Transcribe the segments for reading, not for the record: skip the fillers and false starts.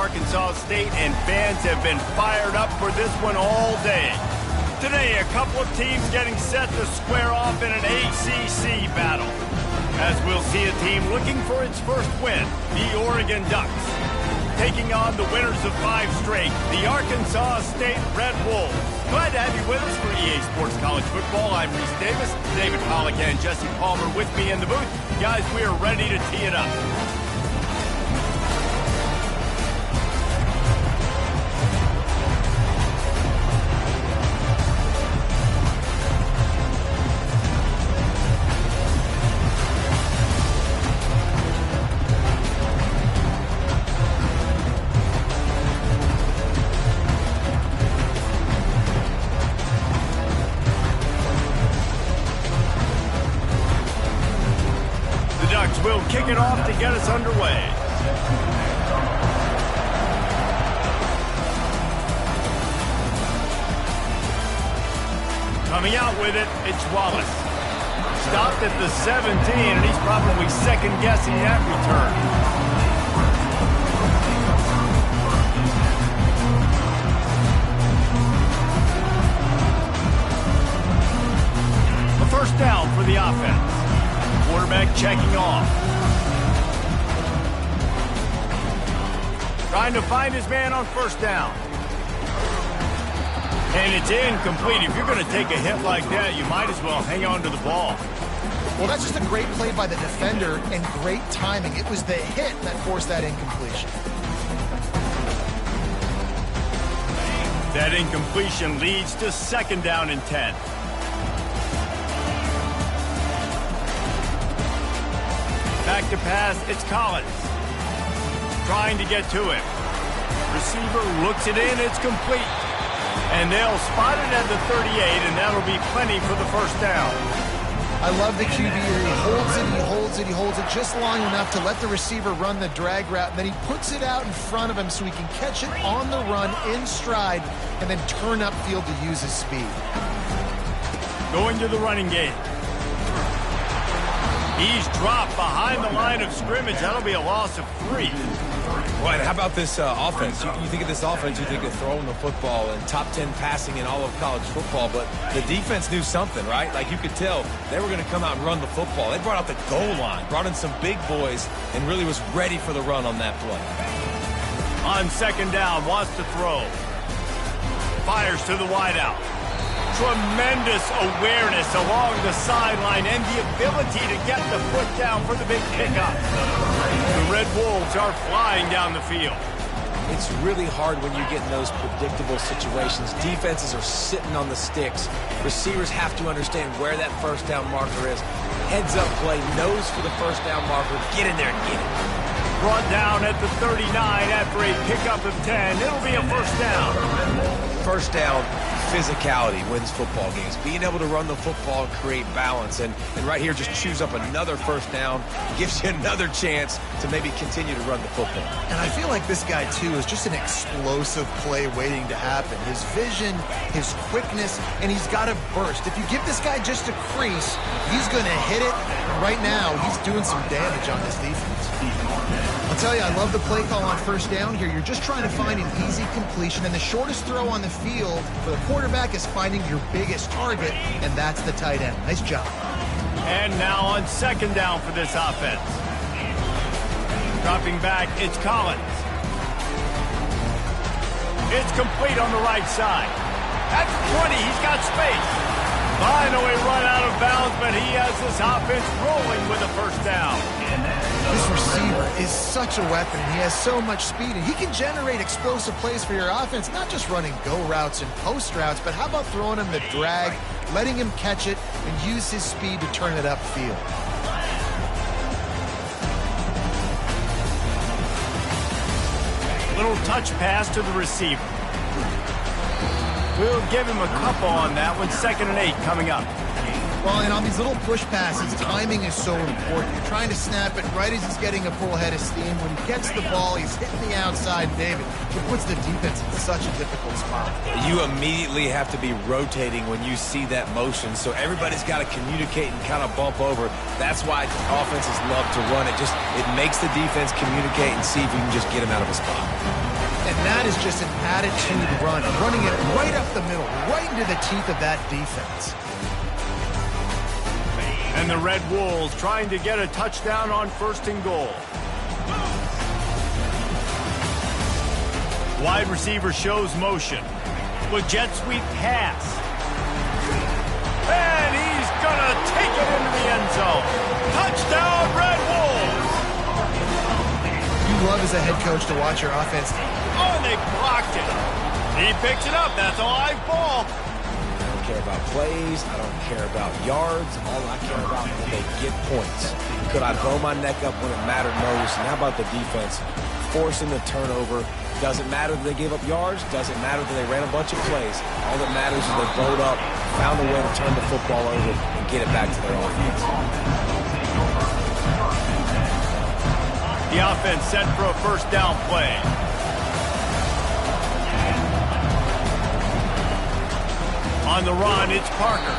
Arkansas State, and fans have been fired up for this one all day. Today, a couple of teams getting set to square off in an ACC battle, as we'll see a team looking for its first win, the Oregon Ducks, taking on the winners of 5 straight, the Arkansas State Red Wolves. Glad to have you with us for EA Sports College Football. I'm Reese Davis, David Pollack and Jesse Palmer with me in the booth. Guys, we are ready to tee it up. We'll kick it off to get us underway. Coming out with it, it's Wallace. Stopped at the 17, and he's probably second-guessing that return. A first down for the offense. Quarterback checking off. Trying to find his man on first down. And it's incomplete. If you're going to take a hit like that, you might as well hang on to the ball. Well, that's just a great play by the defender and great timing. It was the hit that forced that incompletion. That incompletion leads to second down and 10. Back to pass, it's Collins. Trying to get to him. Receiver looks it in, it's complete. And they'll spot it at the 38, and that'll be plenty for the first down. I love the QB. He holds it, he holds it, he holds it just long enough to let the receiver run the drag route, and then he puts it out in front of him so he can catch it on the run in stride and then turn upfield to use his speed. Going to the running game. He's dropped behind the line of scrimmage. That'll be a loss of 3. Well, how about this offense? You think of this offense, you think of throwing the football and top 10 passing in all of college football, but the defense knew something, right? Like you could tell they were going to come out and run the football. They brought out the goal line, brought in some big boys, and really was ready for the run on that play. On second down, wants to throw. Fires to the wideout. Tremendous awareness along the sideline and the ability to get the foot down for the big pickup. The Red Wolves are flying down the field. It's really hard when you get in those predictable situations. Defenses are sitting on the sticks. Receivers have to understand where that first down marker is. Heads up play, nose for the first down marker. Get in there and get it. Brought down at the 39 after a pickup of 10. It'll be a first down. First down, physicality wins football games. Being able to run the football and create balance. And right here, just choose up another first down. Gives you another chance to maybe continue to run the football. And I feel like this guy, too, is just an explosive play waiting to happen. His vision, his quickness, and he's got a burst. If you give this guy just a crease, he's going to hit it. And right now, he's doing some damage on this defense. I'll tell you, I love the play call on first down here. You're just trying to find an easy completion, and the shortest throw on the field for the quarterback is finding your biggest target, and that's the tight end. Nice job. And now on second down for this offense. Dropping back, it's Collins. It's complete on the right side. At the 20, he's got space. Finally run out of bounds, but he has this offense rolling with a first down. This receiver is such a weapon, and he has so much speed, and he can generate explosive plays for your offense, not just running go routes and post routes, but how about throwing him the drag, letting him catch it, and use his speed to turn it upfield. Little touch pass to the receiver. We'll give him a couple on that one. 2nd and 8 coming up. Well, and on these little push passes, timing is so important. You're trying to snap it right as he's getting a full head of steam. When he gets the ball, he's hitting the outside, David. It puts the defense in such a difficult spot. You immediately have to be rotating when you see that motion, so everybody's got to communicate and kind of bump over. That's why offenses love to run it. It makes the defense communicate and see if you can just get him out of a spot. That is just an attitude run, running it right up the middle, right into the teeth of that defense. And the Red Wolves trying to get a touchdown on 1st and goal. Wide receiver shows motion. With jet sweep pass. And he's going to take it into the end zone. Touchdown, Red Wolves! You love as a head coach to watch your offense. Oh, and they blocked it. He picks it up. That's a live ball. I don't care about plays. I don't care about yards. All I care about is they get points. Could I throw my neck up when it mattered most? And how about the defense forcing the turnover? Doesn't matter that they gave up yards. Doesn't matter that they ran a bunch of plays. All that matters is they bowled up, found a way to turn the football over, and get it back to their offense. The offense set for a 1st down play. On the run, it's Parker.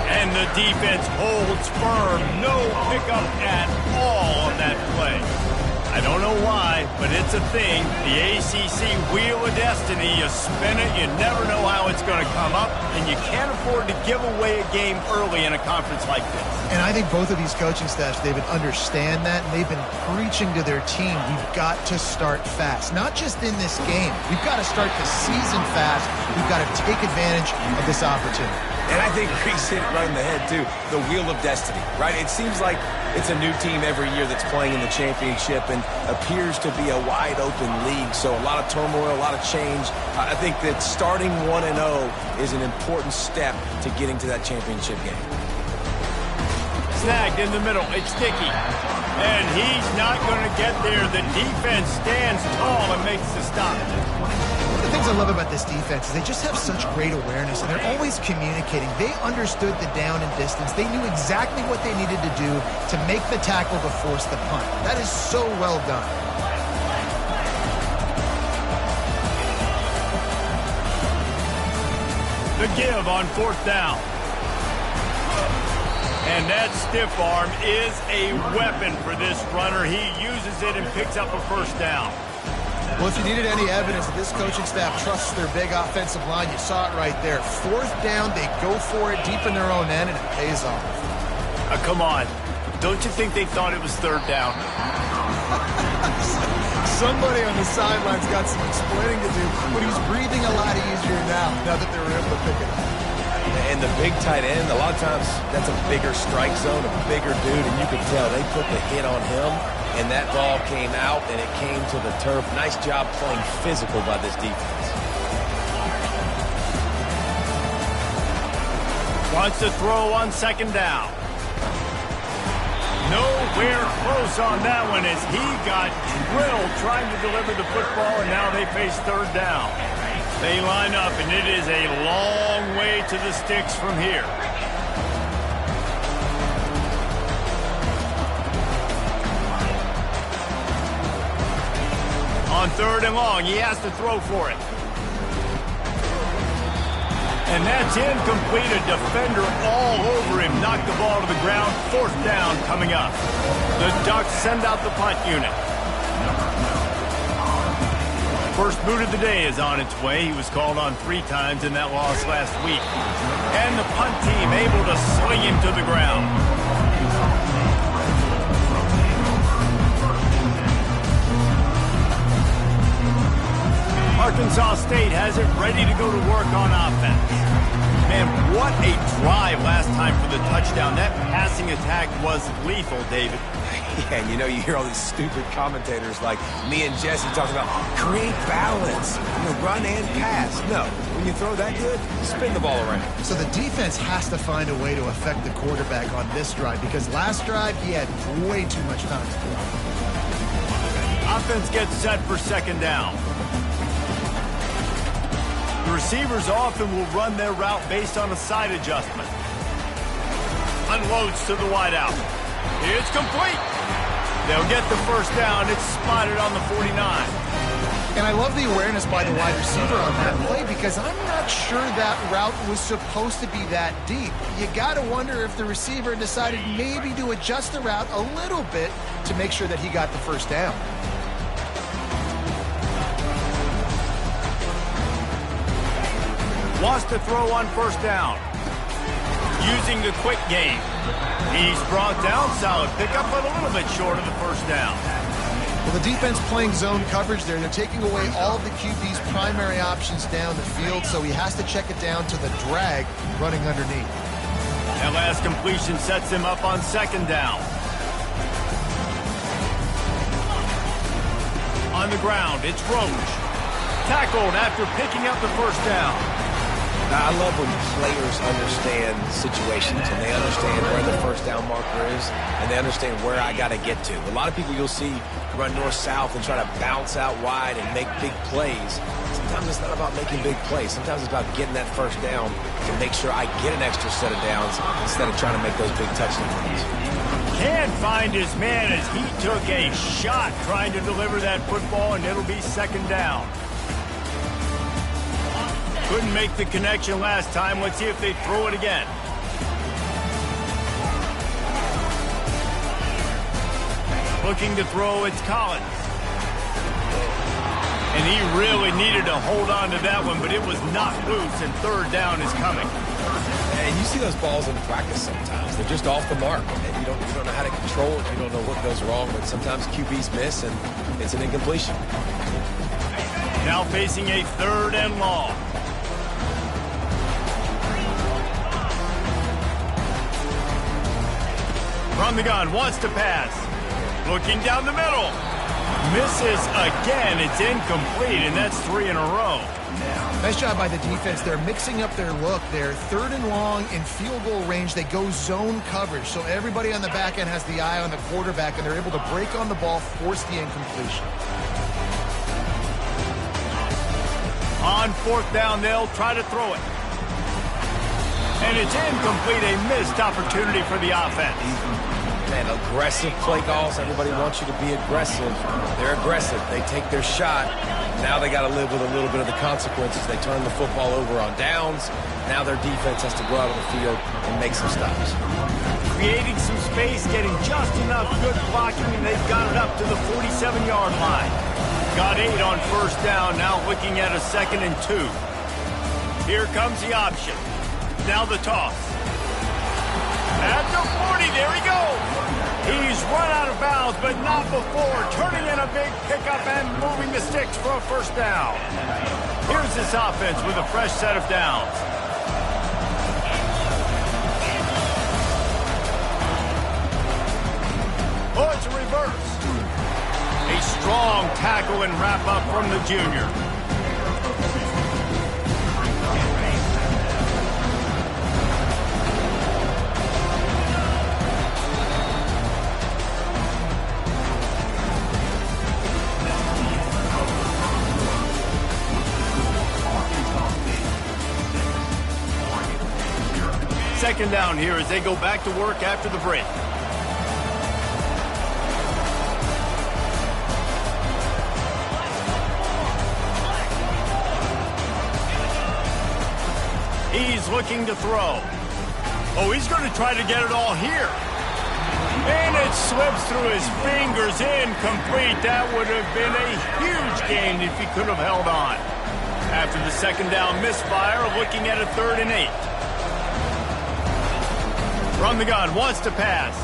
And the defense holds firm. No pickup at all on that play. I don't know why, but it's a thing. The ACC Wheel of Destiny, you spin it, you never know how it's going to come up, and you can't afford to give away a game early in a conference like this. And I think both of these coaching staffs, David, understand that, and they've been preaching to their team, we've got to start fast. Not just in this game. We've got to start the season fast. We've got to take advantage of this opportunity. And I think Reese hit it right in the head, too. The Wheel of Destiny, right? It seems like it's a new team every year that's playing in the championship and appears to be a wide-open league. So a lot of turmoil, a lot of change. I think that starting 1-0 is an important step to getting to that championship game. Snagged in the middle. It's Dickey. And he's not going to get there. The defense stands tall and makes the stop. One of the things I love about this defense is they just have such great awareness, and they're always communicating. They understood the down and distance. They knew exactly what they needed to do to make the tackle to force the punt. That is so well done. The give on 4th down. And that stiff arm is a weapon for this runner. He uses it and picks up a 1st down. Well, if you needed any evidence that this coaching staff trusts their big offensive line, you saw it right there. 4th down, they go for it deep in their own end, and it pays off. Come on. Don't you think they thought it was 3rd down? Somebody on the sidelines got some explaining to do, but he's breathing a lot easier now that they were able to pick it up. And the big tight end, a lot of times that's a bigger strike zone, a bigger dude, and you could tell they put the hit on him, and that ball came out, and it came to the turf. Nice job playing physical by this defense. Wants to throw on 2nd down. Nowhere close on that one as he got drilled trying to deliver the football, and now they face 3rd down. They line up, and it is a long way to the sticks from here. On 3rd and long, he has to throw for it. And that's incomplete. A defender all over him. Knocked the ball to the ground. 4th down coming up. The Ducks send out the punt unit. First boot of the day is on its way. He was called on 3 times in that loss last week. And the punt team able to sling him to the ground. Arkansas State has it ready to go to work on offense. Man, what a drive last time for the touchdown. That passing attack was lethal, David. Yeah, and you know, you hear all these stupid commentators like me and Jesse talking about create balance, run and pass. No, when you throw that good, spin the ball around. So the defense has to find a way to affect the quarterback on this drive, because last drive he had way too much time to throw. Offense gets set for 2nd down. The receivers often will run their route based on a side adjustment. Unloads to the wideout. It's complete. They'll get the 1st down. It's spotted on the 49. And I love the awareness by the wide receiver on that play, because I'm not sure that route was supposed to be that deep. You got to wonder if the receiver decided maybe to adjust the route a little bit to make sure that he got the 1st down. Wants to throw on first down. Using the quick game. He's brought down. Solid pickup, but a little bit short of the first down. Well, the defense playing zone coverage there. They're taking away all of the QB's primary options down the field, so he has to check it down to the drag running underneath. That last completion sets him up on second down. On the ground, it's Roach. Tackled after picking up the first down. Now, I love when players understand situations and they understand where the first down marker is and they understand where I got to get to. A lot of people you'll see run north-south and try to bounce out wide and make big plays. Sometimes it's not about making big plays. Sometimes it's about getting that first down to make sure I get an extra set of downs instead of trying to make those big touchdown runs. Can't find his man as he took a shot trying to deliver that football, and it'll be second down. Couldn't make the connection last time. Let's see if they throw it again. Looking to throw, it's Collins. And he really needed to hold on to that one, but it was knocked loose, and third down is coming. And you see those balls in practice sometimes. They're just off the mark. And you don't know how to control it. You don't know what goes wrong, but sometimes QBs miss, and it's an incompletion. Now facing a third and long. From the gun, wants to pass. Looking down the middle. Misses again. It's incomplete, and that's 3 in a row. Nice job by the defense. They're mixing up their look. They're third and long in field goal range. They go zone coverage, so everybody on the back end has the eye on the quarterback, and they're able to break on the ball, force the incompletion. On fourth down, they'll try to throw it. And it's incomplete, a missed opportunity for the offense. Man, aggressive play calls. Everybody wants you to be aggressive. They're aggressive. They take their shot. Now they got to live with a little bit of the consequences. They turn the football over on downs. Now their defense has to go out on the field and make some stops. Creating some space, getting just enough good blocking, and they've got it up to the 47-yard line. Got 8 on first down, now looking at a 2nd and 2. Here comes the option. Now the toss. At the 40, there he goes. He's run out of bounds, but not before turning in a big pickup and moving the sticks for a first down. Here's this offense with a fresh set of downs. Oh, it's a reverse. A strong tackle and wrap up from the junior. Second down here as they go back to work after the break. He's looking to throw. Oh, he's going to try to get it all here. And it slips through his fingers, incomplete. That would have been a huge gain if he could have held on. After the second down misfire, looking at a 3rd and 8. From the gun, wants to pass.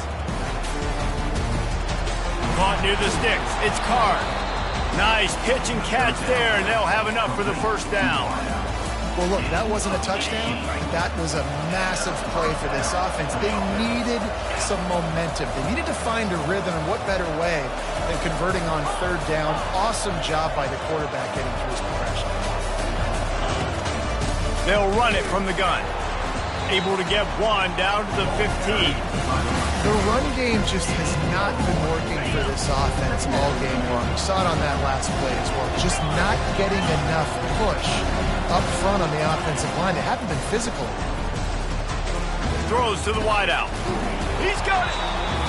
Caught near the sticks. It's Card. Nice pitch and catch there, and they'll have enough for the first down. Well, look, that wasn't a touchdown. That was a massive play for this offense. They needed some momentum. They needed to find a rhythm, and what better way than converting on third down. Awesome job by the quarterback getting through his progression. They'll run it from the gun. Able to get 1 down to the 15. The run game just has not been working for this offense all game long. We saw it on that last play as well. Just not getting enough push up front on the offensive line. They haven't been physical. Throws to the wideout. He's got it.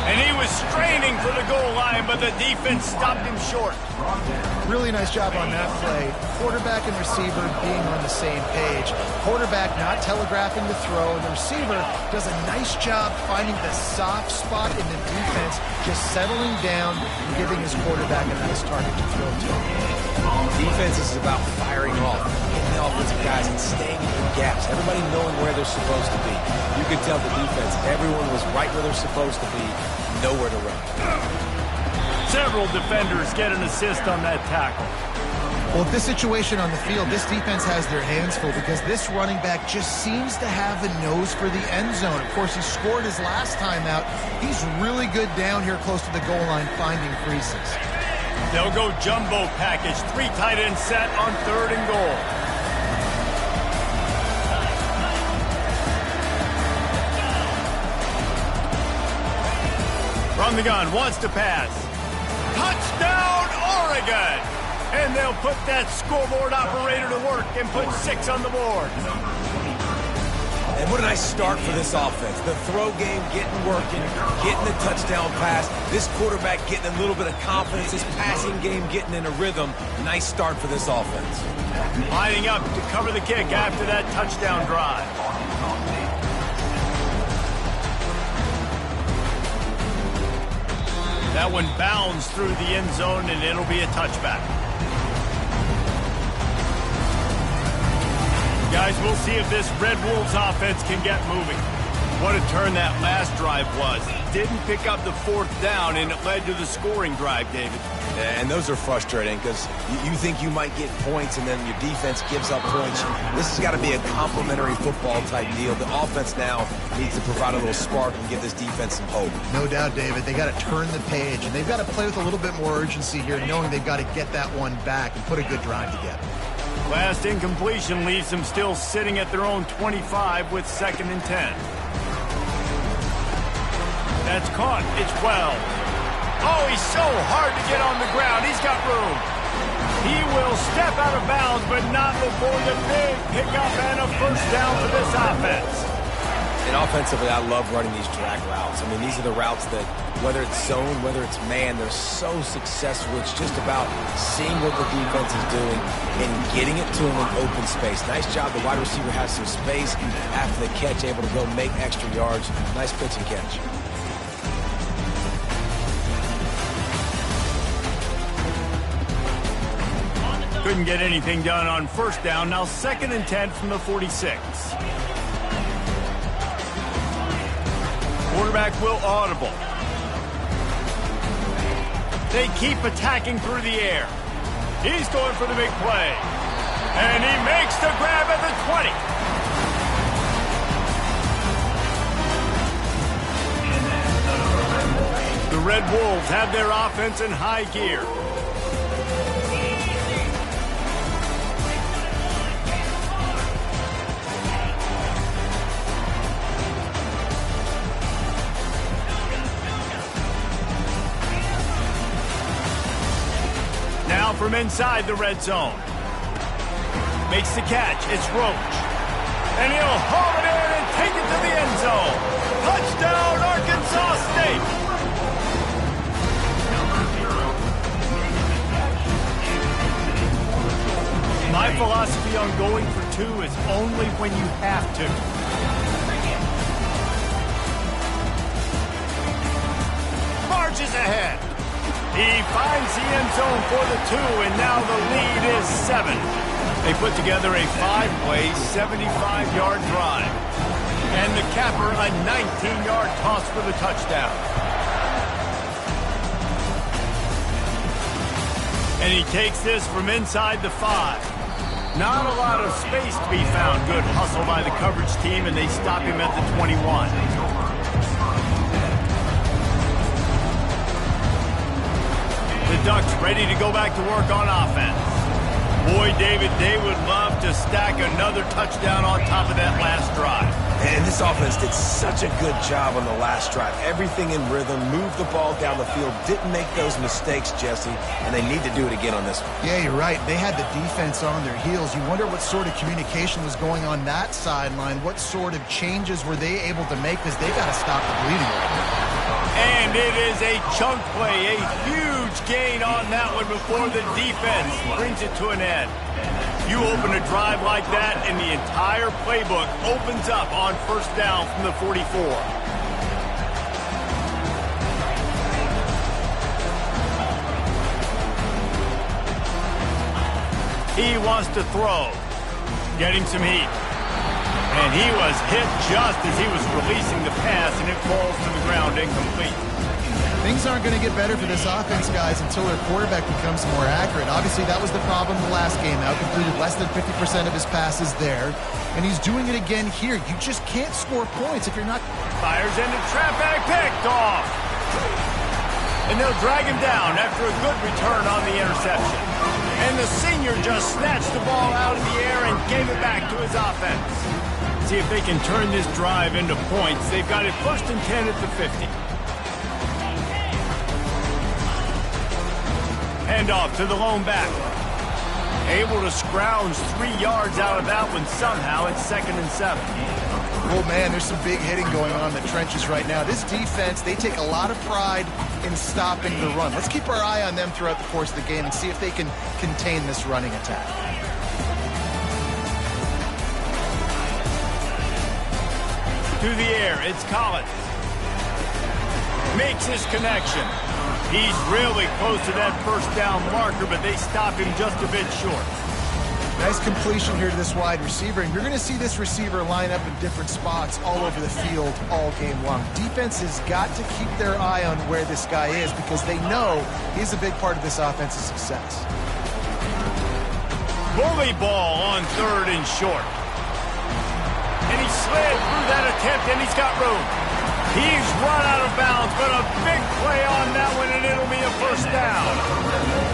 And he was straining for the goal line, but the defense stopped him short. Really nice job on that play. Quarterback and receiver being on the same page. Quarterback not telegraphing the throw, and the receiver does a nice job finding the soft spot in the defense, just settling down and giving his quarterback a nice target to throw to. Defense is about firing off, hitting the offensive guys and staying in gaps. Everybody knowing where they're supposed to be. You could tell the defense, everyone was right where they're supposed to be, nowhere to run. Several defenders get an assist on that tackle. Well, with this situation on the field, this defense has their hands full because this running back just seems to have a nose for the end zone. Of course, he scored his last time out. He's really good down here close to the goal line finding creases. They'll go jumbo package. 3 tight ends set on 3rd and goal. From the gun, wants to pass. Touchdown, Oregon! And they'll put that scoreboard operator to work and put 6 on the board. And what a nice start for this offense. The throw game getting working, getting the touchdown pass. This quarterback getting a little bit of confidence. This passing game getting in a rhythm. Nice start for this offense. Lining up to cover the kick after that touchdown drive. That one bounds through the end zone, and it'll be a touchback. Guys, we'll see if this Red Wolves offense can get moving. What a turn that last drive was. Didn't pick up the 4th down, and it led to the scoring drive, David. And those are frustrating because you think you might get points, and then your defense gives up points. This has got to be a complementary football type deal. The offense now needs to provide a little spark and give this defense some hope. No doubt, David. They got to turn the page, and they've got to play with a little bit more urgency here, knowing they've got to get that one back and put a good drive together. Last incompletion leaves them still sitting at their own 25 with 2nd and 10. That's caught. It's Wells. Oh, he's so hard to get on the ground. He's got room. He will step out of bounds, but not before the big pickup and a 1st down for this offense. And offensively, I love running these drag routes. I mean, these are the routes that, whether it's zone, whether it's man, they're so successful. It's just about seeing what the defense is doing and getting it to them in open space. Nice job. The wide receiver has some space after the catch, able to go make extra yards. Nice pitch and catch. Couldn't get anything done on 1st down. Now 2nd and 10 from the 46. Quarterback will audible. They keep attacking through the air. He's going for the big play. And he makes the grab at the 20. The Red Wolves have their offense in high gear. Now from inside the red zone. Makes the catch. It's Roach. And he'll haul it in and take it to the end zone. Touchdown, Arkansas State. My philosophy on going for 2 is only when you have to. Marches ahead. He finds the end zone for the 2, and now the lead is 7. They put together a 5-play, 75-yard drive. And the capper, a 19-yard toss for the touchdown. And he takes this from inside the 5. Not a lot of space to be found. Good hustle by the coverage team, and they stop him at the 21. The Ducks ready to go back to work on offense. Boy, David, they would love to stack another touchdown on top of that last drive. And this offense did such a good job on the last drive. Everything in rhythm, moved the ball down the field, didn't make those mistakes, Jesse, and they need to do it again on this one. Yeah, you're right. They had the defense on their heels. You wonder what sort of communication was going on that sideline. What sort of changes were they able to make because they got to stop the bleeding right now. And it is a chunk play, a huge gain on that one before the defense brings it to an end. You open a drive like that, and the entire playbook opens up on 1st down from the 44. He wants to throw. Getting some heat. And he was hit just as he was releasing the pass, and it falls to the ground incomplete. Things aren't going to get better for this offense, guys, until their quarterback becomes more accurate. Obviously, that was the problem the last game out. Completed less than 50% of his passes there. And he's doing it again here. You just can't score points if you're not... Fires into trap bag, picked off. And they'll drag him down after a good return on the interception. And the senior just snatched the ball out of the air and gave it back to his offense. See if they can turn this drive into points. They've got it 1st and 10 at the 50. Hand off to the lone back. Able to scrounge 3 yards out of that one somehow. It's 2nd and 7. Oh, man, there's some big hitting going on in the trenches right now. This defense, they take a lot of pride in stopping the run. Let's keep our eye on them throughout the course of the game and see if they can contain this running attack. To the air, it's Collins. Makes his connection. He's really close to that 1st down marker, but they stop him just a bit short. Nice completion here to this wide receiver, and you're going to see this receiver line up in different spots all over the field all game long. Defense has got to keep their eye on where this guy is because they know he's a big part of this offense's success. Bully ball on 3rd and short. And he slid through that attempt, and he's got room. He's run out of bounds, but a big play on that one, and it'll be a 1st down.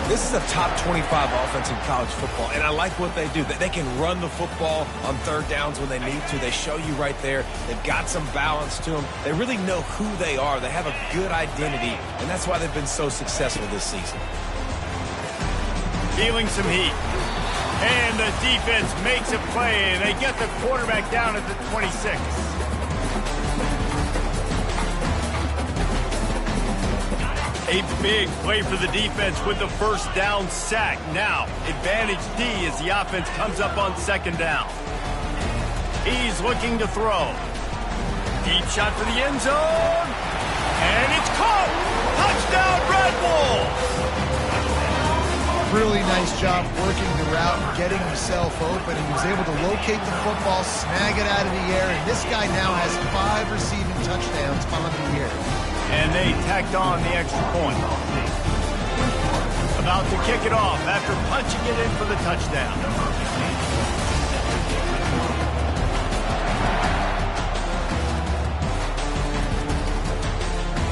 This is a top 25 offense in college football, and I like what they do. They can run the football on 3rd downs when they need to. They show you right there. They've got some balance to them. They really know who they are. They have a good identity, and that's why they've been so successful this season. Feeling some heat. And the defense makes a play. They get the quarterback down at the 26. A big play for the defense with the 1st down sack. Now, advantage D as the offense comes up on 2nd down. He's looking to throw. Deep shot for the end zone. And it's caught. Touchdown, Red Bulls. Really nice job working the route and getting himself open. He was able to locate the football, snag it out of the air, and this guy now has 5 receiving touchdowns on the year. And they tacked on the extra point. About to kick it off after punching it in for the touchdown.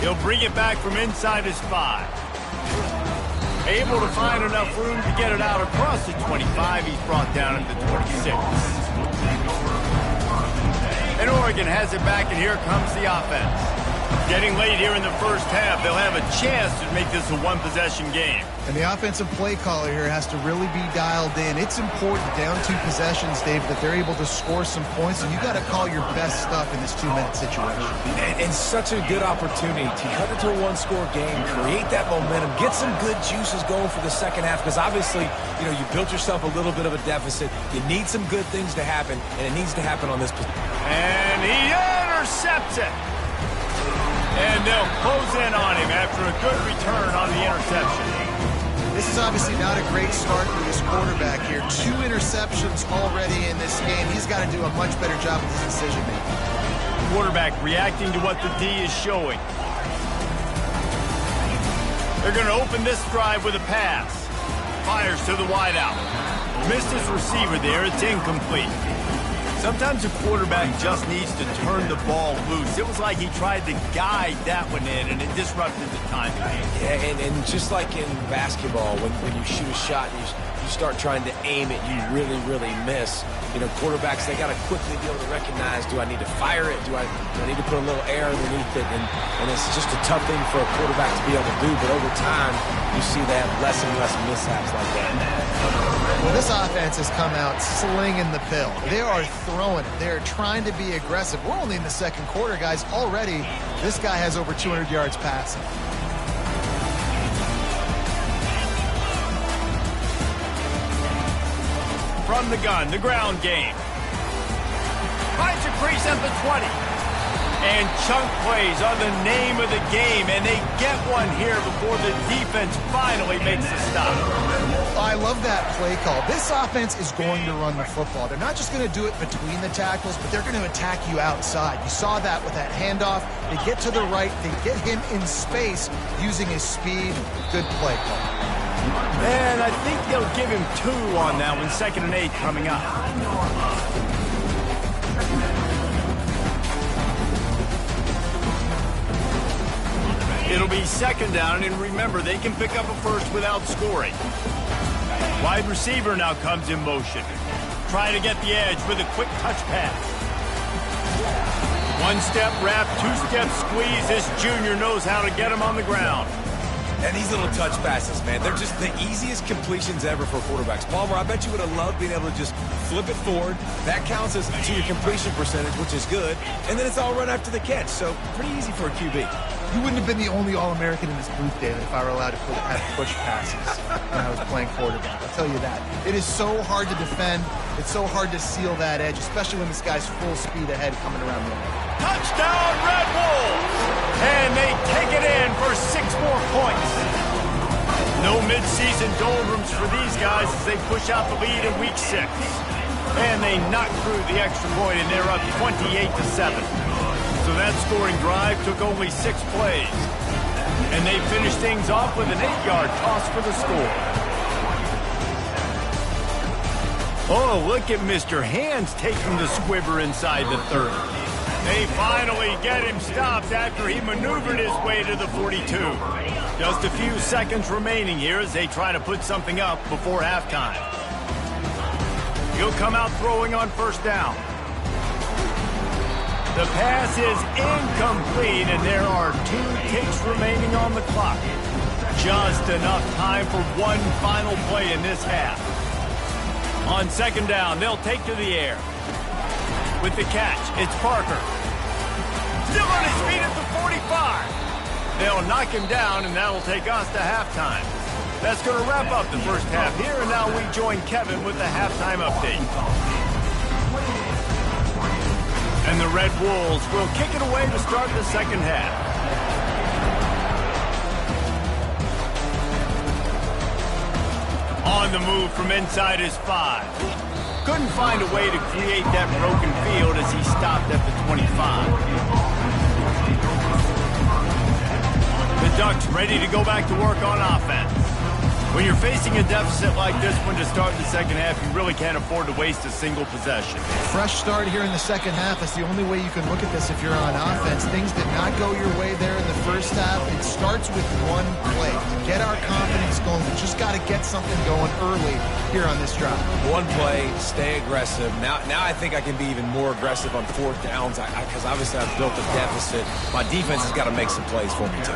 He'll bring it back from inside his 5. Able to find enough room to get it out across the 25. He's brought down at the 26. And Oregon has it back, and here comes the offense. Getting late here in the 1st half, they'll have a chance to make this a 1-possession game. And the offensive play caller here has to really be dialed in. It's important down 2 possessions, Dave, that they're able to score some points, and you got to call your best stuff in this 2-minute situation. And such a good opportunity to cut it to a 1-score game, create that momentum, get some good juices going for the 2nd half, because obviously, you know, you built yourself a little bit of a deficit. You need some good things to happen, and it needs to happen on this. And he intercepts it. And they'll close in on him after a good return on the interception. This is obviously not a great start for this quarterback here. 2 interceptions already in this game. He's got to do a much better job with his decision-making. Quarterback reacting to what the D is showing. They're going to open this drive with a pass. Fires to the wideout. Missed his receiver there. It's incomplete. Sometimes a quarterback just needs to turn the ball loose. It was like he tried to guide that one in, and it disrupted the timing. Yeah, and just like in basketball, when you shoot a shot and you start trying to aim it, you really miss. You know, quarterbacks, they got to quickly be able to recognize, do I need to fire it? Do I need to put a little air underneath it? And it's just a tough thing for a quarterback to be able to do. But over time, you see they have less and less mishaps like that. Well, this offense has come out slinging the pill. They are throwing it. They're trying to be aggressive. We're only in the 2nd quarter, guys. Already, this guy has over 200 yards passing. From the gun, the ground game. Finds a crease at the 20. And chunk plays are the name of the game, and they get one here before the defense finally makes the stop. I love that play call. This offense is going to run the football. They're not just going to do it between the tackles, but they're going to attack you outside. You saw that with that handoff. They get to the right. They get him in space using his speed. Good play call. And I think they'll give him 2 on that one. 2nd and 8 coming up. It'll be 2nd down, and remember, they can pick up a first without scoring. Wide receiver now comes in motion. Trying to get the edge with a quick touch pass. 1-step wrap, 2-step squeeze. This junior knows how to get him on the ground. And these little touch passes, man, they're just the easiest completions ever for quarterbacks. Palmer, I bet you would have loved being able to just flip it forward. That counts as to your completion percentage, which is good. And then it's all run after the catch, so pretty easy for a QB. You wouldn't have been the only All-American in this booth, David, if I were allowed to have push passes when I was playing quarterback. I'll tell you that. It is so hard to defend. It's so hard to seal that edge, especially when this guy's full speed ahead coming around the edge. Touchdown, Red Wolves! And they take it in for 6 more points. No midseason doldrums for these guys as they push out the lead in Week 6. And they knock through the extra point, and they're up 28-7. So that scoring drive took only 6 plays. And they finished things off with an 8-yard toss for the score. Oh, look at Mr. Hands taking the squibber inside the 30. They finally get him stopped after he maneuvered his way to the 42. Just a few seconds remaining here as they try to put something up before halftime. He'll come out throwing on 1st down. The pass is incomplete, and there are 2 ticks remaining on the clock. Just enough time for one final play in this half. On 2nd down, they'll take to the air. With the catch, it's Parker. Still on his feet at the 45. They'll knock him down, and that'll take us to halftime. That's going to wrap up the first half here, and now we join Kevin with the halftime update. And the Red Wolves will kick it away to start the 2nd half. On the move from inside his 5. Couldn't find a way to create that broken field as he stopped at the 25. The Ducks ready to go back to work on offense. When you're facing a deficit like this one to start the 2nd half, you really can't afford to waste a single possession. Fresh start here in the 2nd half. That's the only way you can look at this if you're on offense. Things did not go your way there in the 1st half. It starts with one play. To get our confidence going, we just got to get something going early here on this drive. One play, stay aggressive. Now I think I can be even more aggressive on 4th downs because obviously I've built a deficit. My defense has got to make some plays for me too.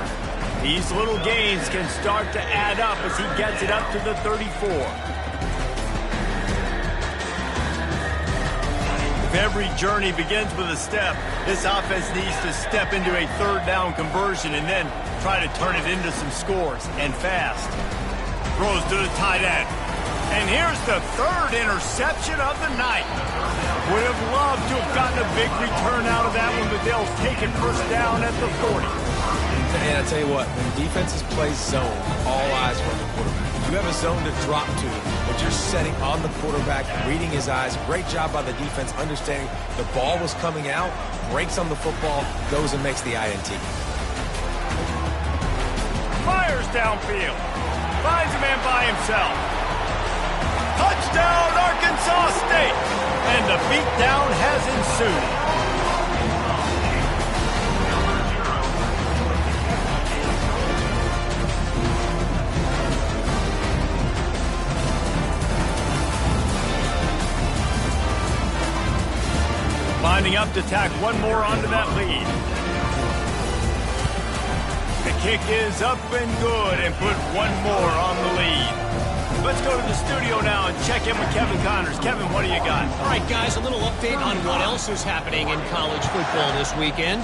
These little gains can start to add up as he gets it up to the 34. If every journey begins with a step, this offense needs to step into a 3rd down conversion and then try to turn it into some scores, and fast. Throws to the tight end. And here's the 3rd interception of the night. Would have loved to have gotten a big return out of that one, but they'll take it 1st down at the 40. And I tell you what, when defenses play zone, all eyes are on the quarterback. You have a zone to drop to, but you're setting on the quarterback, reading his eyes. Great job by the defense, understanding the ball was coming out, breaks on the football, goes and makes the INT. Fires downfield. Finds a man by himself. Touchdown, Arkansas State! And the beatdown has ensued. Lining up to tack one more onto that lead. The kick is up and good and put one more on the lead. Let's go to the studio now and check in with Kevin Connors. Kevin, what do you got? All right, guys, a little update on what else is happening in college football this weekend.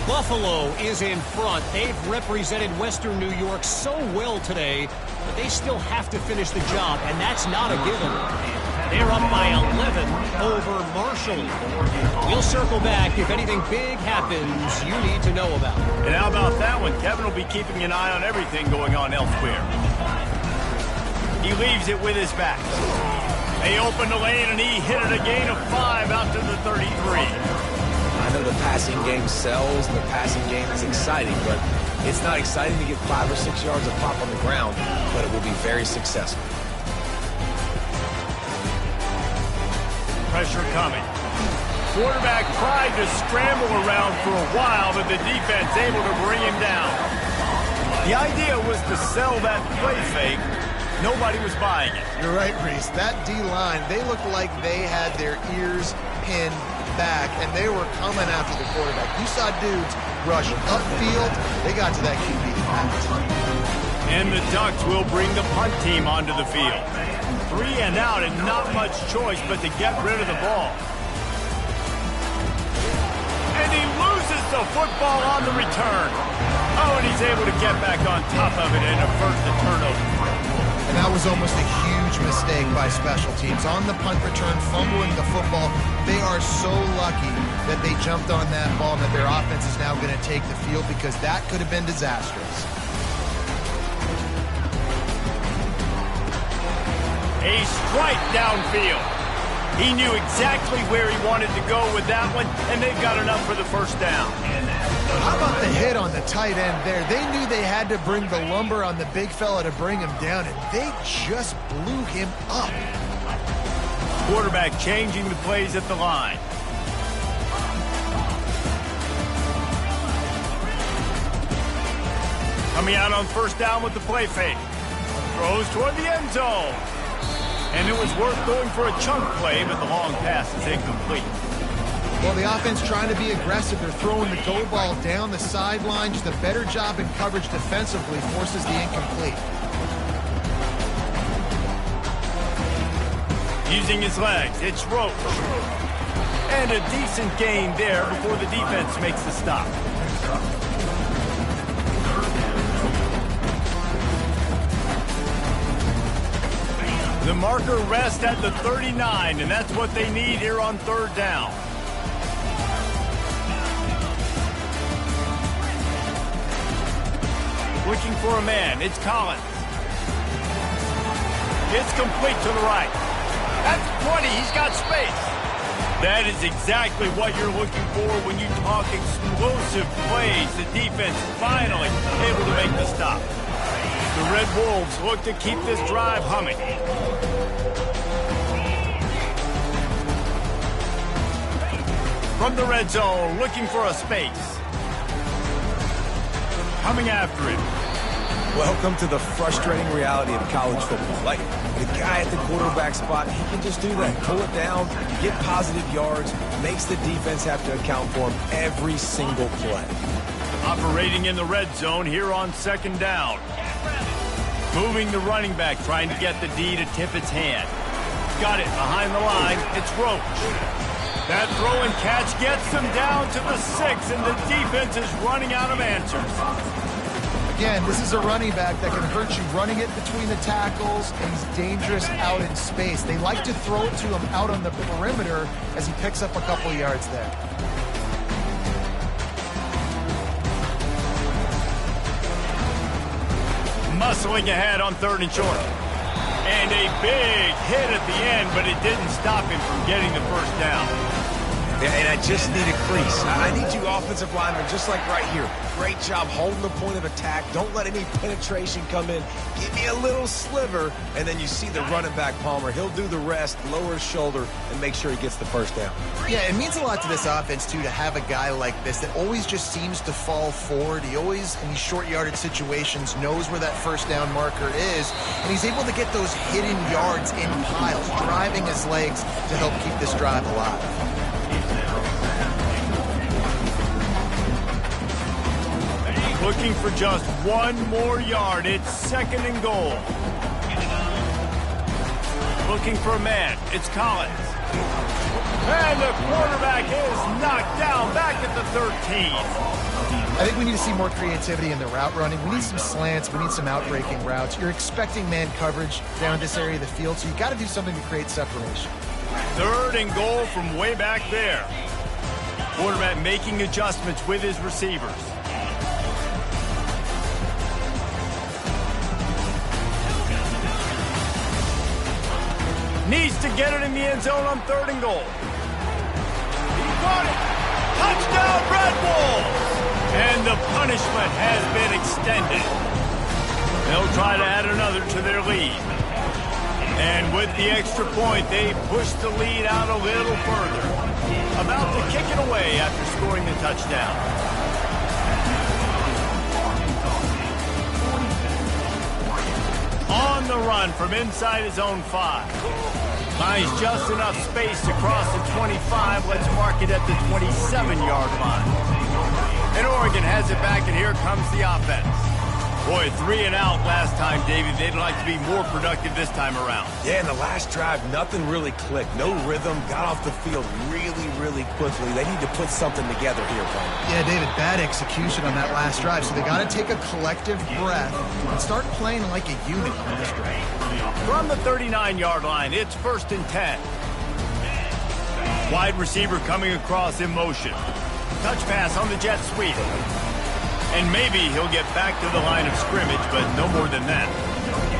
Buffalo is in front. They've represented Western New York so well today, but they still have to finish the job, and that's not a given. They're up by 11 over Marshall. We'll circle back if anything big happens you need to know about. And how about that one? Kevin will be keeping an eye on everything going on elsewhere. He leaves it with his back. They open the lane, and he hit it a gain of 5 out to the 33. I know the passing game sells, and the passing game is exciting, but it's not exciting to get 5 or 6 yards of pop on the ground, but it will be very successful. Pressure coming. Quarterback tried to scramble around for a while, but the defense able to bring him down. The idea was to sell that play fake. Nobody was buying it. You're right, Reese. That D-line, they looked like they had their ears pinned back, and they were coming after the quarterback. You saw dudes rush upfield. They got to that QB fast. And the Ducks will bring the punt team onto the field. 3 and out, and not much choice but to get rid of the ball. And he loses the football on the return. Oh, and he's able to get back on top of it and avert the turnover. And that was almost a huge mistake by special teams. On the punt return, fumbling the football. They are so lucky that they jumped on that ball and that their offense is now going to take the field, because that could have been disastrous. A strike downfield. He knew exactly where he wanted to go with that one, and they've got enough for the first down. How about the hit on the tight end there? They knew they had to bring the lumber on the big fella to bring him down, and they just blew him up. Quarterback changing the plays at the line. Coming out on first down with the play fake. Throws toward the end zone. And it was worth going for a chunk play, but the long pass is incomplete. Well, the offense trying to be aggressive. They're throwing the go ball down the sideline. Just a better job in coverage defensively forces the incomplete. Using his legs, it's Roach. And a decent gain there before the defense makes the stop. The marker rests at the 39, and that's what they need here on third down. Looking for a man. It's Collins. It's complete to the right. That's 20. He's got space. That is exactly what you're looking for when you talk explosive plays. The defense finally able to make the stop. The Red Wolves look to keep this drive humming. From the red zone, looking for a space. Coming after him. Welcome to the frustrating reality of college football. Like, the guy at the quarterback spot, he can just do that. Pull it down, get positive yards, makes the defense have to account for him every single play. Operating in the red zone here on second down. Moving the running back, trying to get the D to tip its hand. Got it behind the line. It's Roach. That throw and catch gets them down to the 6, and the defense is running out of answers. Again, this is a running back that can hurt you running it between the tackles, and he's dangerous out in space. They like to throw it to him out on the perimeter as he picks up a couple yards there. Muscling ahead on third and short. And a big hit at the end, but it didn't stop him from getting the first down. Yeah, and I just need a crease. I need you offensive linemen, just like right here. Great job holding the point of attack. Don't let any penetration come in. Give me a little sliver, and then you see the running back, Palmer. He'll do the rest, lower his shoulder, and make sure he gets the first down. Yeah, it means a lot to this offense, too, to have a guy like this that always just seems to fall forward. He always, in these short yardage situations, knows where that first down marker is, and he's able to get those hidden yards in piles, driving his legs to help keep this drive alive. Looking for just one more yard. It's second and goal. Looking for a man. It's Collins. And the quarterback is knocked down back at the 13. I think we need to see more creativity in the route running. We need some slants. We need some out-breaking routes. You're expecting man coverage down this area of the field, so you got to do something to create separation. Third and goal from way back there. Quarterback making adjustments with his receivers. Needs to get it in the end zone on 3rd and goal. He got it. Touchdown, Red Wolves. And the punishment has been extended. They'll try to add another to their lead. And with the extra point, they push the lead out a little further. About to kick it away after scoring the touchdown. On the run from inside his own 5. Finds just enough space to cross the 25. Let's mark it at the 27-yard line. And Oregon has it back, and here comes the offense. Boy, 3 and out last time, David. They'd like to be more productive this time around. Yeah, in the last drive, nothing really clicked. No rhythm. Got off the field really, really quickly. They need to put something together here, Brian. Yeah, David, bad execution on that last drive. So they got to take a collective breath and start playing like a unit on this drive. From the 39-yard line, it's 1st and 10. Wide receiver coming across in motion. Touch pass on the jet sweep. And maybe he'll get back to the line of scrimmage, but no more than that.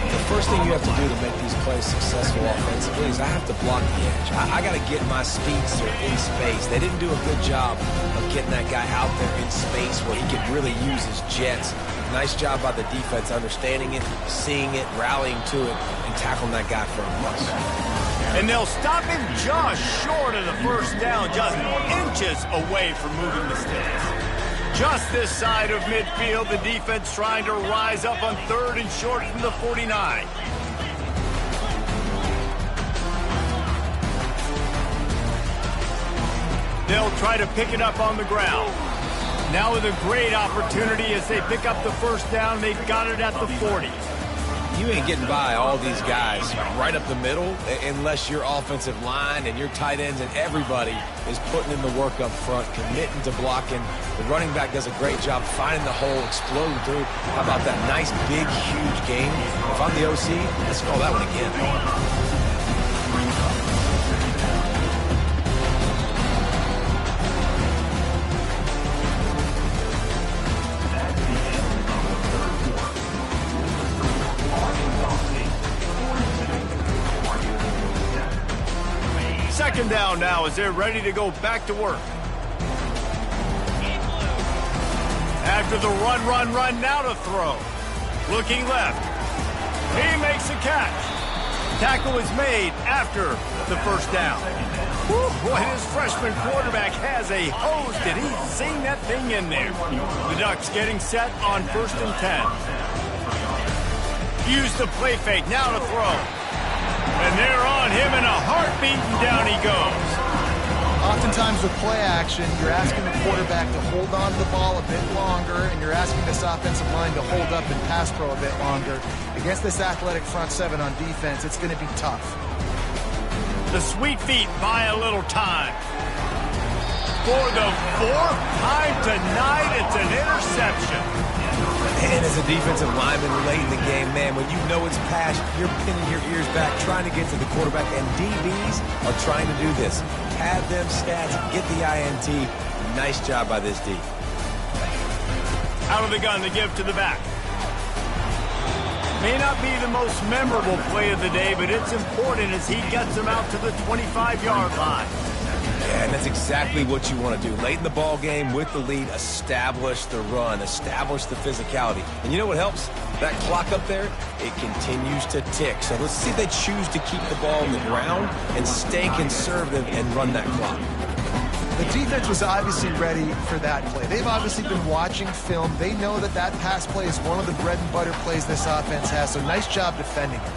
The first thing you have to do to make these plays successful offensively is I have to block the edge. I got to get my speedster in space. They didn't do a good job of getting that guy out there in space where he could really use his jets. Nice job by the defense understanding it, seeing it, rallying to it, and tackling that guy for a loss. And they'll stop him just short of the 1st down, just inches away from moving the sticks. Just this side of midfield, the defense trying to rise up on 3rd and short from the 49. They'll try to pick it up on the ground. Now with a great opportunity as they pick up the 1st down, they've got it at the 40. You ain't getting by all these guys right up the middle unless your offensive line and your tight ends and everybody is putting in the work up front, committing to blocking. The running back does a great job finding the hole, exploding through. How about that nice, big, huge game? If I'm the OC, let's call that one again. Second down now as they're ready to go back to work. After the run, now to throw. Looking left. He makes a catch. Tackle is made after the 1st down. Whew, boy, this freshman quarterback has a hose. Did he sing that thing in there? The Ducks getting set on 1st and 10. Use the play fake, now to throw. And they're on him in a heartbeat, and down he goes. Oftentimes with play action, you're asking the quarterback to hold on to the ball a bit longer, and you're asking this offensive line to hold up and pass pro a bit longer. Against this athletic front 7 on defense, it's going to be tough. The sweet feet buy a little time. For the 4th time tonight, it's an interception. And as a defensive lineman late in the game, man, when you know it's past, you're pinning your ears back, trying to get to the quarterback, and DBs are trying to do this. Pad them stats, get the INT. Nice job by this D. Out of the gun to give to the back. May not be the most memorable play of the day, but it's important as he gets them out to the 25-yard line. Yeah, and that's exactly what you want to do. Late in the ball game with the lead, establish the run, establish the physicality. And you know what helps? That clock up there, it continues to tick. So let's see if they choose to keep the ball on the ground and stay conservative and run that clock. The defense was obviously ready for that play. They've obviously been watching film. They know that that pass play is one of the bread and butter plays this offense has, so nice job defending it.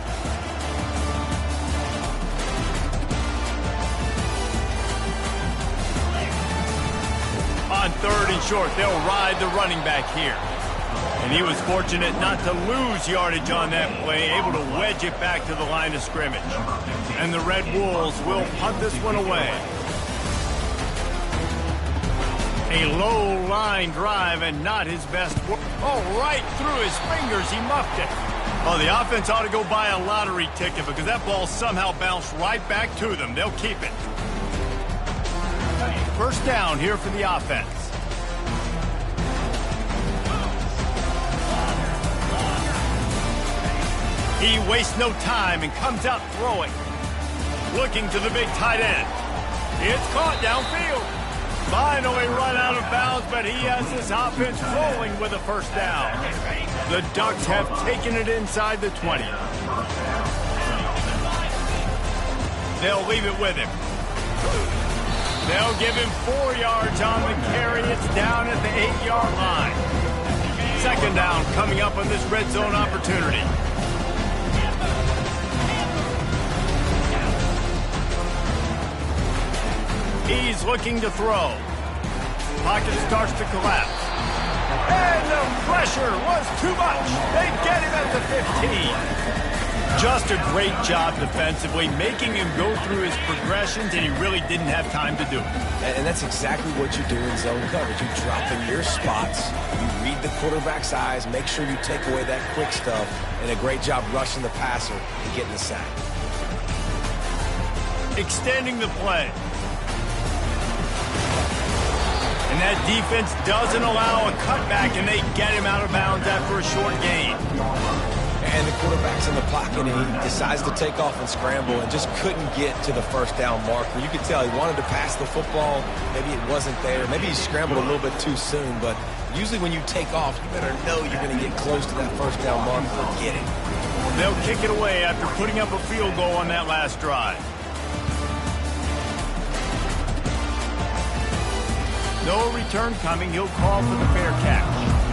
On 3rd and short, they'll ride the running back here. And he was fortunate not to lose yardage on that play, able to wedge it back to the line of scrimmage. And the Red Wolves will punt this one away. A low line drive and not his best work. Oh, right through his fingers, he muffed it. Oh, the offense ought to go buy a lottery ticket because that ball somehow bounced right back to them. They'll keep it. 1st down here for the offense. He wastes no time and comes out throwing. looking to the big tight end. It's caught downfield. Finally run out of bounds, but he has his offense rolling with a first down. The Ducks have taken it inside the 20. They'll leave it with him. They'll give him 4 yards on the carry. It's down at the 8-yard line. Second down coming up on this red zone opportunity. He's looking to throw. Pocket starts to collapse. And the pressure was too much. They get him at the 15. Just a great job defensively, making him go through his progressions, and he really didn't have time to do it. And that's exactly what you do in zone coverage. You drop in your spots, you read the quarterback's eyes, make sure you take away that quick stuff, and a great job rushing the passer and getting the sack. Extending the play. And that defense doesn't allow a cutback, and they get him out of bounds after a short gain. And the quarterback's in the pocket, and he decides to take off and scramble and just couldn't get to the first down marker. You could tell he wanted to pass the football. Maybe it wasn't there. Maybe he scrambled a little bit too soon. But usually when you take off, you better know you're going to get close to that first down marker or get it. They'll kick it away after putting up a field goal on that last drive. No return coming. He'll call for the fair catch.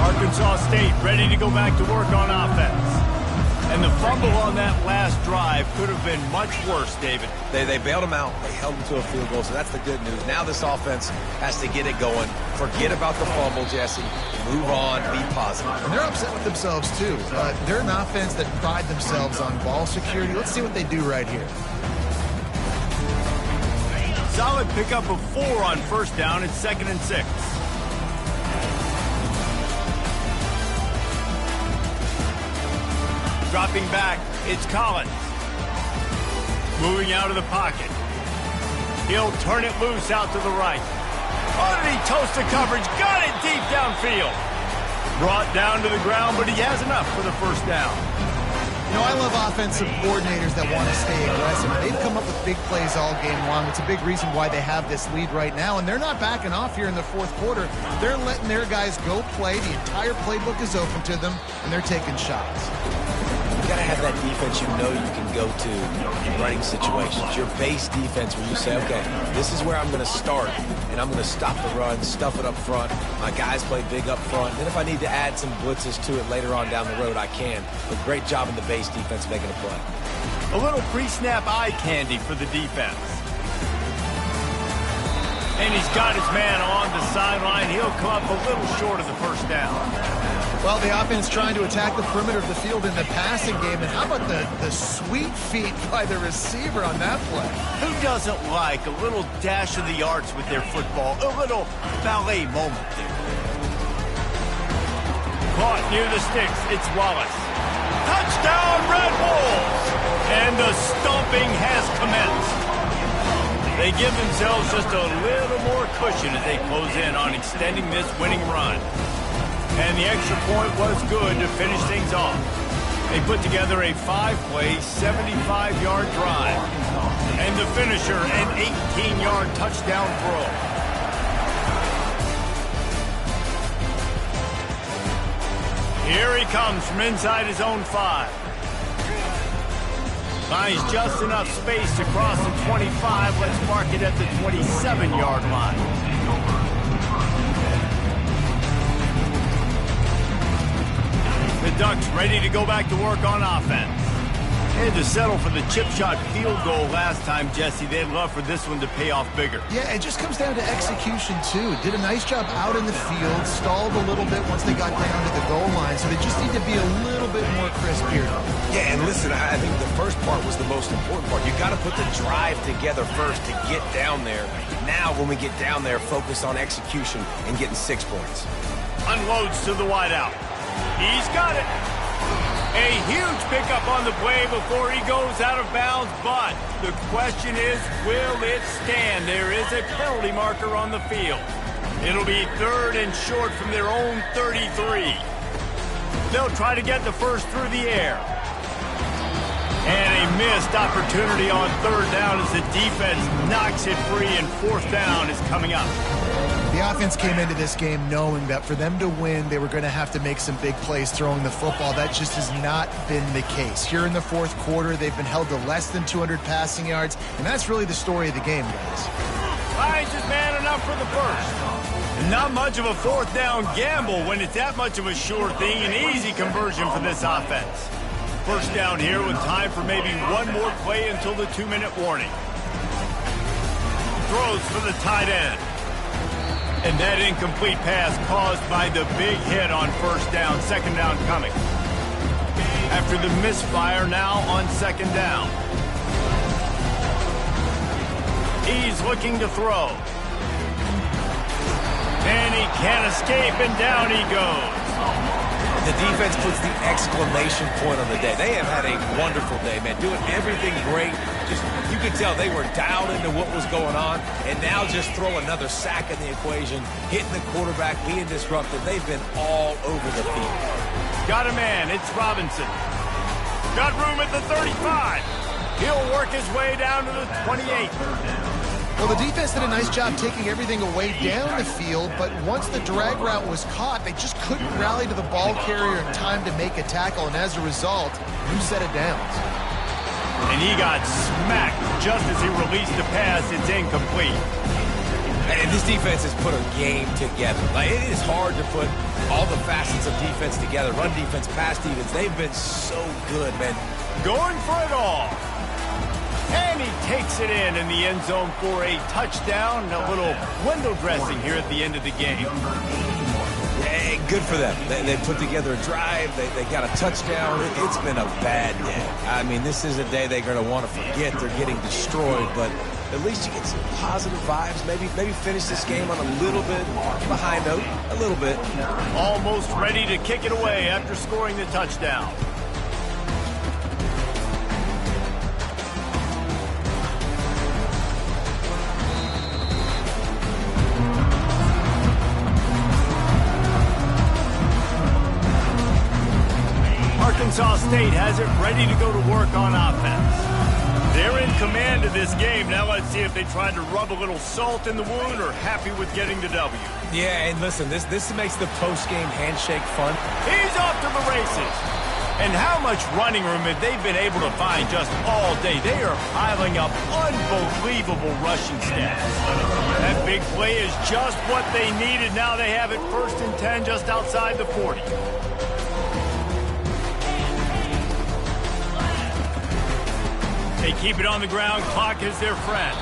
Arkansas State ready to go back to work on offense. And the fumble on that last drive could have been much worse, David. They bailed him out. They held him to a field goal, so that's the good news. Now this offense has to get it going. Forget about the fumble, Jesse. Move on. Be positive. And they're upset with themselves, too. They're an offense that pride themselves on ball security. Let's see what they do right here. Solid pickup of 4 on first down. It's 2nd and 6. Dropping back, it's Collins. Moving out of the pocket. He'll turn it loose out to the right. Oh, did he toast the coverage? Got it deep downfield. Brought down to the ground, but he has enough for the first down. You know, I love offensive coordinators that want to stay aggressive. They've come up with big plays all game long. It's a big reason why they have this lead right now, and they're not backing off here in the fourth quarter. They're letting their guys go play. The entire playbook is open to them, and they're taking shots. You got to have that defense you know you can go to in running situations. Your base defense where you say, okay, this is where I'm going to start, and I'm going to stop the run, stuff it up front. My guys play big up front. Then if I need to add some blitzes to it later on down the road, I can. But great job in the base defense making a play. A little pre-snap eye candy for the defense. And he's got his man on the sideline. He'll come up a little short of the first down. Well, the offense trying to attack the perimeter of the field in the passing game. And how about the sweet feet by the receiver on that play? Who doesn't like a little dash of the arts with their football? A little ballet moment there. Caught near the sticks. It's Wallace. Touchdown, Red Bulls! And the stomping has commenced. They give themselves just a little more cushion as they close in on extending this winning run. And the extra point was good to finish things off. They put together a 5-play, 75-yard drive. And the finisher, an 18-yard touchdown throw. Here he comes from inside his own 5. Finds just enough space to cross the 25. Let's mark it at the 27-yard line. The Ducks ready to go back to work on offense. They had to settle for the chip shot field goal last time, Jesse. They'd love for this one to pay off bigger. Yeah, it just comes down to execution, too. Did a nice job out in the field, stalled a little bit once they got down to the goal line, so they just need to be a little bit more crisp here. Yeah, and listen, I think the first part was the most important part. You got to put the drive together first to get down there. Now, when we get down there, focus on execution and getting 6 points. Unloads to the wideout. He's got it. A huge pickup on the play before he goes out of bounds, but the question is, will it stand? There is a penalty marker on the field. It'll be 3rd and short from their own 33. They'll try to get the first through the air. And a missed opportunity on third down as the defense knocks it free, and fourth down is coming up. The offense came into this game knowing that for them to win, they were going to have to make some big plays throwing the football. That just has not been the case. Here in the fourth quarter, they've been held to less than 200 passing yards, and that's really the story of the game, guys. Hines is man enough for the first. Not much of a fourth down gamble when it's that much of a sure thing. An easy conversion for this offense. First down here with time for maybe one more play until the 2-minute warning. Throws for the tight end. And that incomplete pass caused by the big hit on first down. Second down coming. After the misfire, now on second down. He's looking to throw. And he can't escape, and down he goes. The defense puts the exclamation point on the day. They have had a wonderful day, man. Doing everything great. Just, you could tell they were dialed into what was going on. And now just throw another sack in the equation. Hitting the quarterback, being disruptive. They've been all over the field. Got a man. It's Robinson. Got room at the 35. He'll work his way down to the 28. Well, the defense did a nice job taking everything away down the field, but once the drag route was caught, they just couldn't rally to the ball carrier in time to make a tackle, and as a result, new set of downs. And he got smacked just as he released the pass. It's incomplete. And this defense has put a game together. Like, it is hard to put all the facets of defense together. Run defense, pass defense. They've been so good, man. Going for it all. And he takes it in the end zone for a touchdown. A little window dressing here at the end of the game. Hey, good for them. They put together a drive. They got a touchdown. It's been a bad day. I mean, this is a day they're going to want to forget. They're getting destroyed, but at least you get some positive vibes. Maybe finish this game on a little bit behind note. A little bit. Almost ready to kick it away after scoring the touchdown. Arkansas State has it ready to go to work on offense. They're in command of this game. Now let's see if they tried to rub a little salt in the wound or happy with getting the W. Yeah, and listen, this makes the post-game handshake fun. He's off to the races. And how much running room have they been able to find just all day? They are piling up unbelievable rushing stats. That big play is just what they needed. Now they have it 1st and 10 just outside the 40. They keep it on the ground. Clock is their friend.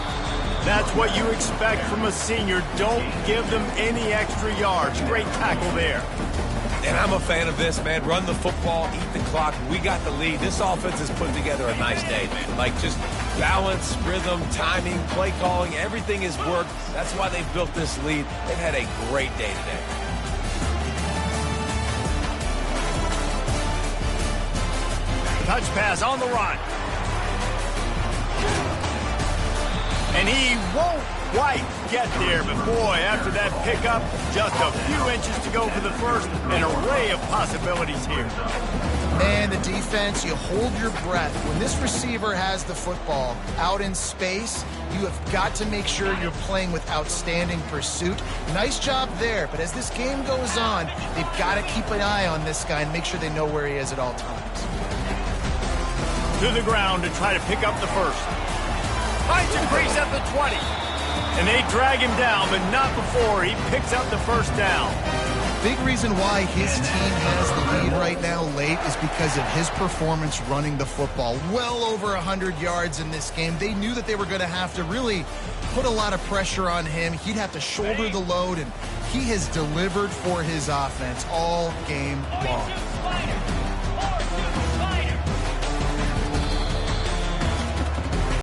That's what you expect from a senior. Don't give them any extra yards. Great tackle there. And I'm a fan of this, man. Run the football, eat the clock. We got the lead. This offense has put together a nice day, man. Like, just balance, rhythm, timing, play calling, everything has worked. That's why they've built this lead. They've had a great day today. Touch pass on the run. And he won't quite get there, but boy, after that pickup, just a few inches to go for the first. An array of possibilities here. Man, the defense, you hold your breath. When this receiver has the football out in space, you have got to make sure you're playing with outstanding pursuit. Nice job there, but as this game goes on, they've got to keep an eye on this guy and make sure they know where he is at all times. To the ground to try to pick up the first. Finds a crease at the 20. And they drag him down, but not before he picks up the first down. Big reason why his team has the lead right now late is because of his performance running the football. Well over 100 yards in this game. They knew that they were going to have to really put a lot of pressure on him. He'd have to shoulder the load, and he has delivered for his offense all game long.